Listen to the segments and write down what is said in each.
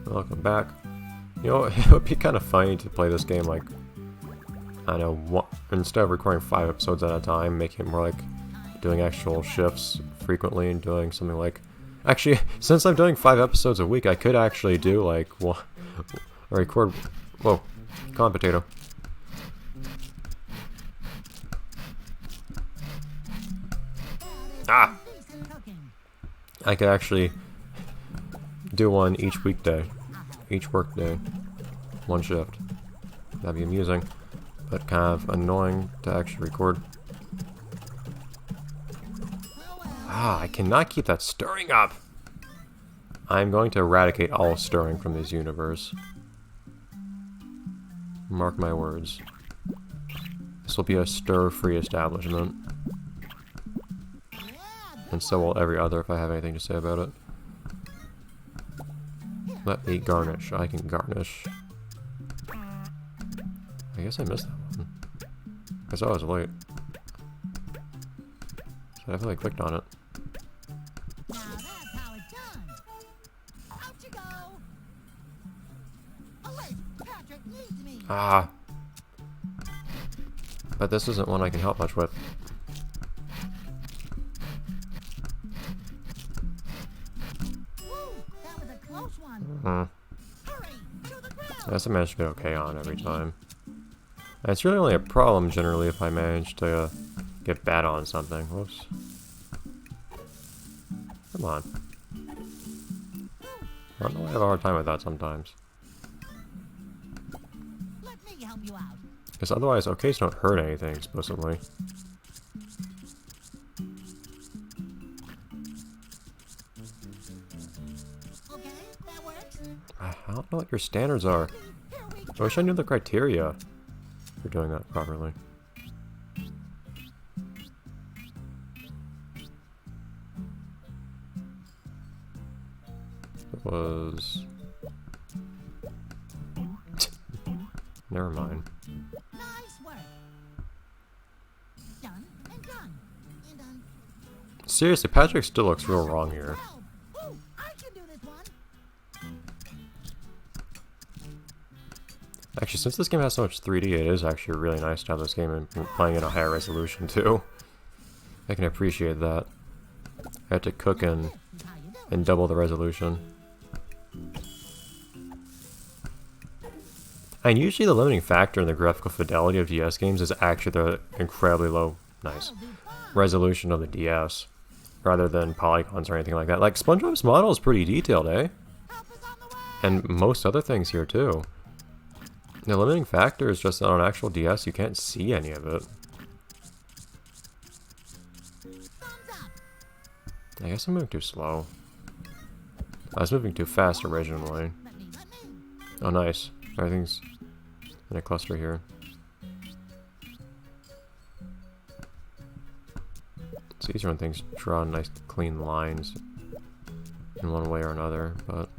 Welcome back. You know, it would be kind of funny to play this game like, I don't know, instead of recording 5 episodes at a time, making it more like doing actual shifts frequently and doing something like... Actually, since I'm doing 5 episodes a week, I could actually do like, record... Whoa, come on, potato. Ah! I could actually do one each weekday, each work day, one shift. That'd be amusing, but kind of annoying to actually record. Ah, I cannot keep that stirring up! I'm going to eradicate all stirring from this universe. Mark my words. This will be a stir-free establishment. And so will every other if I have anything to say about it. Let me garnish. I can garnish. I guess I missed that one. I saw I was late. So I definitely clicked on it. Ah! But this isn't one I can help much with. I guess I managed to get okay on every time. And it's really only a problem generally if I manage to get bad on something. Whoops. Come on. I don't know why I have a hard time with that sometimes. Because otherwise, okays don't hurt anything explicitly. I don't know what your standards are. I wish I knew the criteria for doing that properly. It was... Never mind. Seriously, Patrick still looks real wrong here. Actually, since this game has so much 3D, it is actually really nice to have this game and playing in a higher resolution too. I can appreciate that. I had to cook in double the resolution. And usually the limiting factor in the graphical fidelity of DS games is actually the incredibly low, resolution of the DS, rather than polygons or anything like that. Like, Spongebob's model is pretty detailed, eh? And most other things here too. The limiting factor is just that on actual DS you can't see any of it. I guess I'm moving too slow. I was moving too fast originally. Oh nice. Everything's in a cluster here. It's easier when things draw nice clean lines in one way or another, but...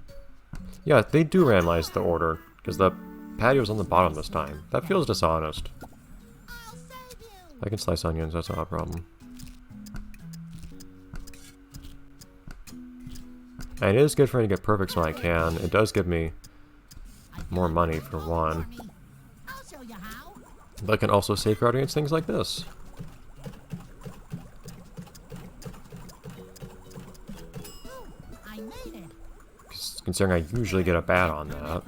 Yeah, they do randomize the order, because the patio's on the bottom this time. That feels dishonest. I can slice onions, that's not a problem. And it is good for me to get perfects when I can. It does give me more money for one. But I can also safeguard against things like this. Considering I usually get a bad on that.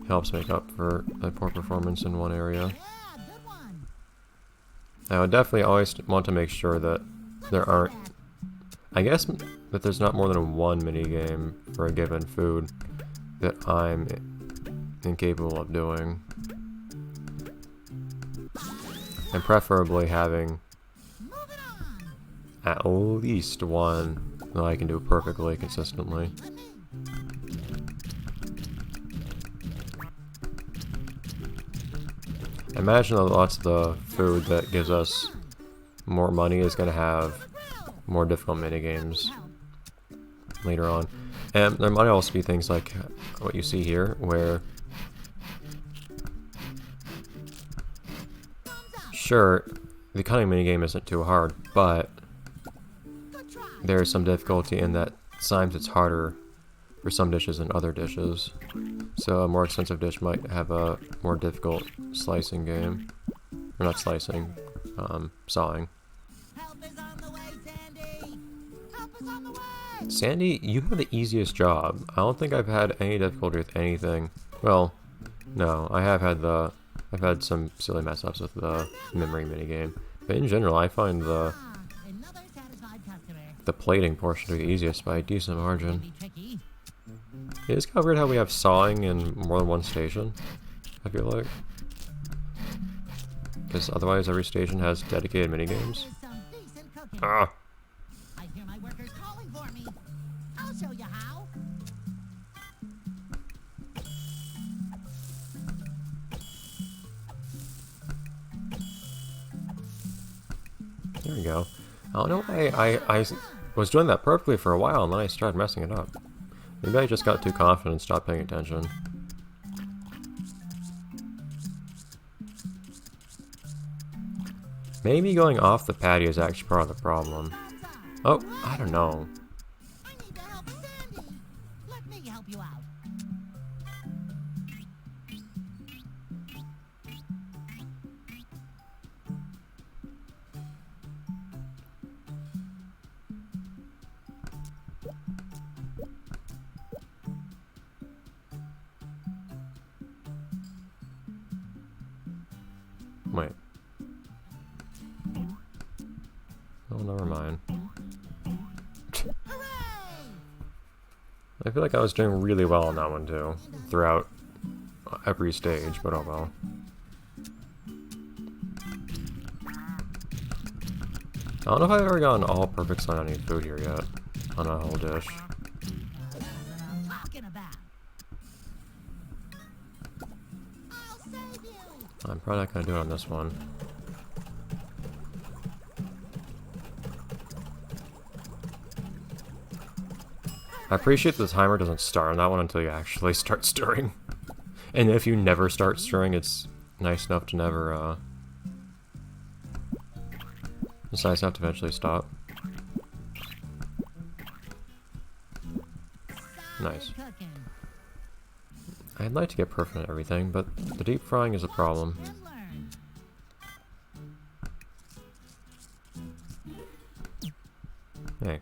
Helps make up for a poor performance in one area. I would definitely always want to make sure that there aren't... I guess that there's not more than one minigame for a given food that I'm incapable of doing. And preferably having at least one that I can do perfectly consistently. I imagine that lots of the food that gives us more money is going to have more difficult minigames later on. And there might also be things like what you see here, where sure, the cutting minigame isn't too hard, but there is some difficulty in that sometimes it's harder for some dishes than other dishes. So a more expensive dish might have a more difficult slicing game. Or not slicing, sawing. Help is on the way, Sandy! Help is on the way! Sandy, you have the easiest job. I don't think I've had any difficulty with anything. Well, no, I've had some silly mess ups with the memory minigame. But in general, I find the plating portion to be the easiest by a decent margin. It is kind of weird how we have sawing in more than one station, I feel like. Because otherwise every station has dedicated minigames. Ah! I hear my workers calling for me. I'll show you how. There we go. I don't know why I was doing that perfectly for a while and then I started messing it up. Maybe I just got too confident and stopped paying attention. Maybe going off the patio is actually part of the problem. Oh, I don't know. I need to help Sandy. Let me help you out. Wait. Oh, never mind. I feel like I was doing really well on that one too, throughout every stage, but oh well. I don't know if I've ever gotten all perfects on any food here yet, on a whole dish. I'm probably not gonna do it on this one. I appreciate the timer doesn't start on that one until you actually start stirring. And if you never start stirring, it's nice enough to never, it's nice enough to eventually stop. Nice. I'd like to get perfect at everything, but the deep frying is a problem. Hey.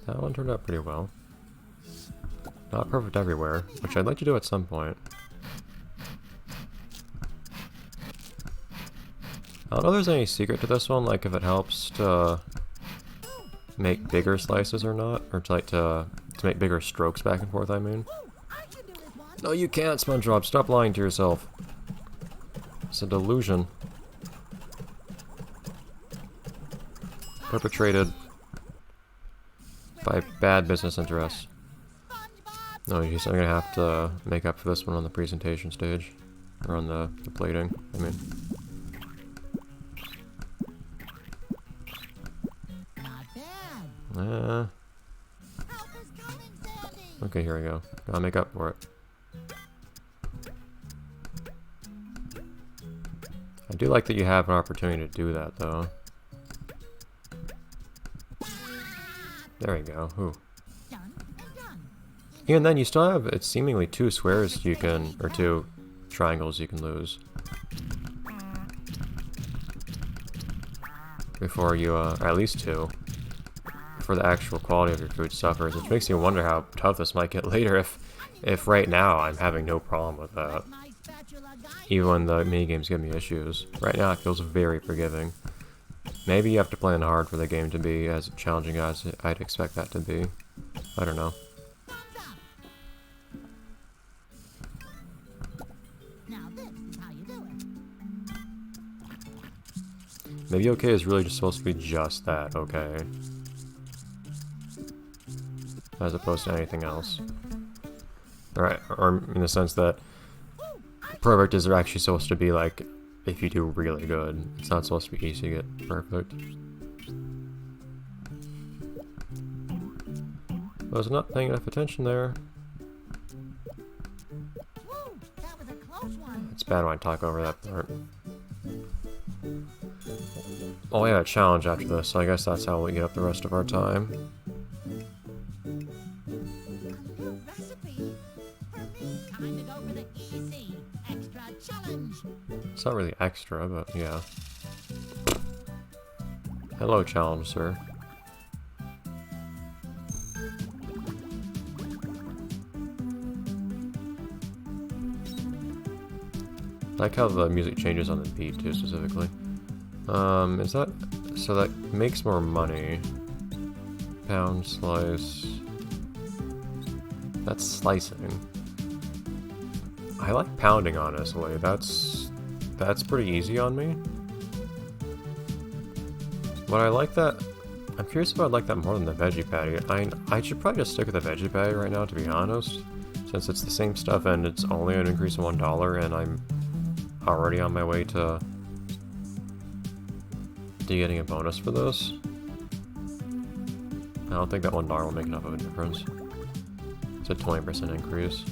That one turned out pretty well. Not perfect everywhere, which I'd like to do at some point. I don't know if there's any secret to this one, like if it helps to make bigger slices or not, or to make bigger strokes back and forth, I mean. No, you can't, Spongebob. Stop lying to yourself. It's a delusion. Perpetrated by bad business interests. No, I'm gonna have to make up for this one on the presentation stage. Or on the plating, I mean. Okay, here we go. I'll make up for it. I do like that you have an opportunity to do that, though. There we go. Ooh. Even then, you still have, it's seemingly two squares you can, or two triangles you can lose. Before you, or at least two. Before the actual quality of your food suffers, which makes you wonder how tough this might get later if right now I'm having no problem with that. Even when the minigames give me issues. Right now it feels very forgiving. Maybe you have to plan hard for the game to be as challenging as I'd expect that to be. I don't know. Maybe okay is really just supposed to be just that, okay. As opposed to anything else. Right, or in the sense that perfect is actually supposed to be like, if you do really good. It's not supposed to be easy to get perfect. Was not paying enough attention there. Woo, that was a close one. It's bad when I talk over that part. Oh, we have a challenge after this, so I guess that's how we get up the rest of our time. A new recipe? For me, time to go for the easy, extra challenge. It's not really extra, but yeah. Hello, challenge, sir. I like how the music changes on the beat too, specifically. Is that... so that makes more money. Pound, slice... That's slicing. I like pounding, honestly. That's pretty easy on me. But I like that... I'm curious if I'd like that more than the veggie patty. I should probably just stick with the veggie patty right now, to be honest. Since it's the same stuff and it's only an increase of $1 and I'm already on my way to getting a bonus for this. I don't think that $1 will make enough of a difference. It's a 20% increase.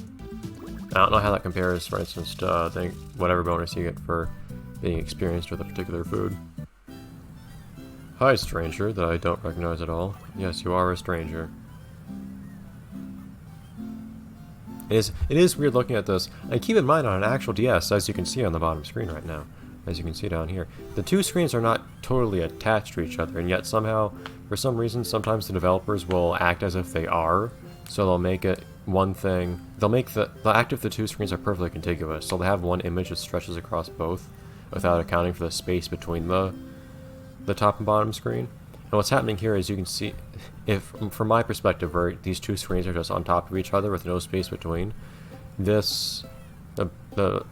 I don't know how that compares, for instance, to I think whatever bonus you get for being experienced with a particular food. Hi, stranger, that I don't recognize at all. Yes, you are a stranger. It is weird looking at this. And keep in mind, on an actual DS, as you can see on the bottom screen right now, as you can see down here, the two screens are not totally attached to each other, and yet somehow, for some reason, sometimes the developers will act as if they are. So they'll make it one thing. They'll act if the two screens are perfectly contiguous. So they have one image that stretches across both, without accounting for the space between the top and bottom screen. And what's happening here is you can see, from my perspective, where these two screens are just on top of each other with no space between, the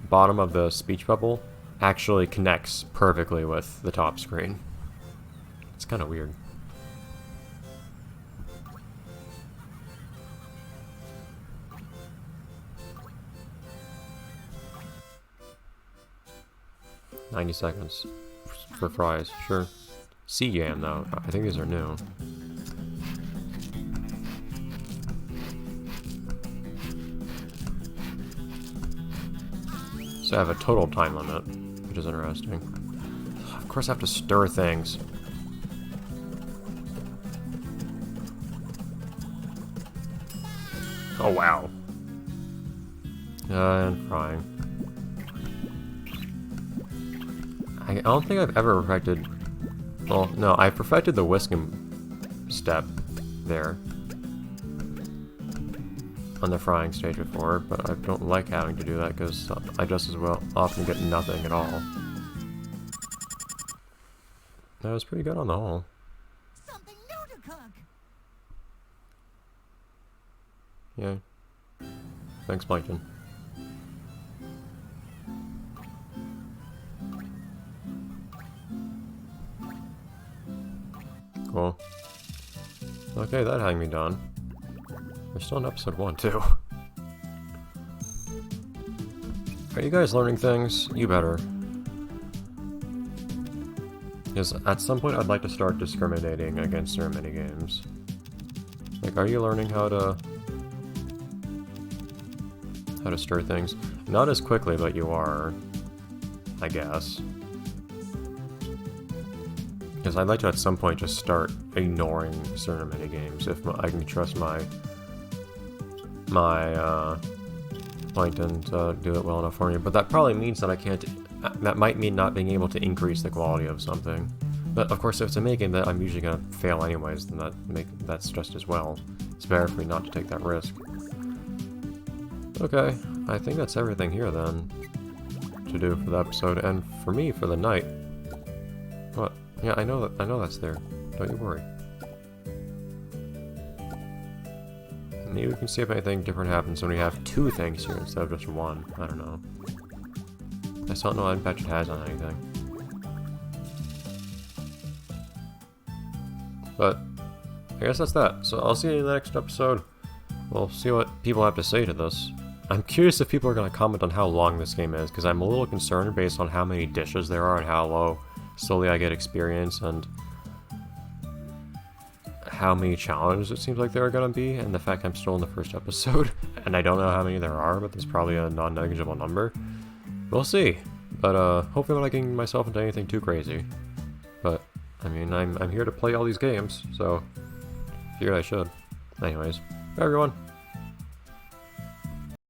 bottom of the speech bubble actually connects perfectly with the top screen. It's kind of weird. $90 seconds for fries, sure. Sea yam though, I think these are new. So I have a total time limit, which is interesting. Of course I have to stir things. Oh wow. And frying. I don't think I've ever perfected... Well, no, I perfected the whisking step there on the frying stage before, but I don't like having to do that because I just as well often get nothing at all. That was pretty good on the whole. Something new to cook. Yeah. Thanks, Plankton. Cool. Okay, that had me done. We're still in episode 1, too. Are you guys learning things? You better. Because at some point I'd like to start discriminating against their minigames. Like, are you learning how to stir things? Not as quickly, but you are, I guess. Because I'd like to at some point just start ignoring certain minigames if I can trust my Plankton to do it well enough for me. But that probably means that I can't. That might mean not being able to increase the quality of something. But of course, if it's a minigame that I'm usually gonna fail anyways, then that's just as well. It's better for me not to take that risk. Okay, I think that's everything here then to do for the episode, and for me for the night. What? Yeah, I know that's there. Don't you worry. Maybe we can see if anything different happens when we have 2 things here instead of just 1. I don't know. I just don't know what impact it has on anything. But I guess that's that. So I'll see you in the next episode. We'll see what people have to say to this. I'm curious if people are going to comment on how long this game is, because I'm a little concerned based on how many dishes there are and how slowly I get experience, and how many challenges it seems like there are going to be, and the fact I'm still in the first episode, and I don't know how many there are, but there's probably a non-negligible number. We'll see. But hopefully I'm not getting myself into anything too crazy. But, I mean, I'm here to play all these games, so figured I should. Anyways, bye everyone.